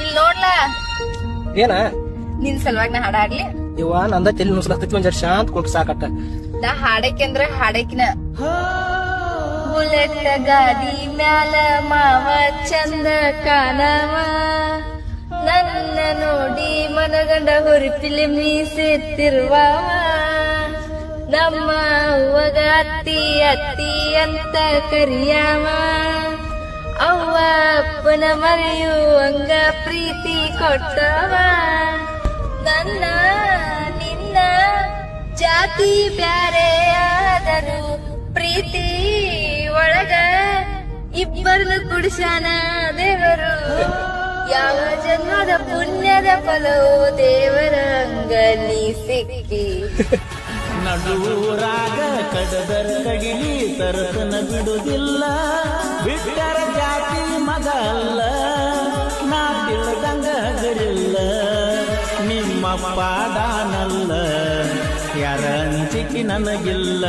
ಇಲ್ಲಿ ನೋಡ್ಲಾ ಏನ ನಿನ್ ಸಲುವಾಗಿ ನಾ ಹಾಡಾಡ್ಲಿ. ಇವ ನಂದ ತಲೆ ನುಸ್ಲಾಗ್ತೈತಿ ಒಂದ್ ಜರ ಶಾಂತ ಕೊಟ್ಟು ಸಾಕಟ್ಟ. ನಾ ಹಾಡಕ್ಕೆ ಅಂದ್ರ ಹಾಡಕಿನ ಬುಲೆಟ್ ಗಾಡಿ ಮ್ಯಾಲ ಮಾವ ಚಂದ ಕಾಣವ, ನನ್ನ ನೋಡಿ ಮನಗಂಡ ಹುರಿಪಿಲಿ ಮೀಸೆತ್ತಿರುವವ, ನಮ್ಮ ಅವ್ವಗ ಅತ್ತಿ ಅತ್ತಿ ಅಂತ ಕರಿಯವ, ಅವ್ವ ಅಪ್ಪನ ಮರೆಯುವಂಗ ಪ್ರೀತಿ ಕೊಟ್ಟವ, ನನ್ನ ನಿನ್ನ ಜಾತಿ ಬ್ಯಾರೆ ಆದರೂ ಪ್ರೀತಿ ಒಳಗ ಇಬ್ಬರನ್ನು ಕುಡಿಸ್ಯಾನ ದೇವರು, ಯಾವ ಜನ್ಮದ ಪುಣ್ಯದ ಫಲವೋ ದೇವರ ಅಂಗಲಿ ಸಿಕ್ಕಿ. ನಡುರಾಗ ಕಡದರ ಕಡಿಲಿ ತರತನ ಬಿಡುದಿಲ್ಲ, ಬಿಟ್ಟರ ಜಾತಿ ಮಗ ಅಲ್ಲ, ನಾ ತಿಳಿದಂಗ ಗರಿಲ್ಲ, ನಿಮ್ಮ ಪಾದಾನಲ್ಲ, ಯಾರ ಅಂಜಿಕೆ ನನಗಿಲ್ಲ.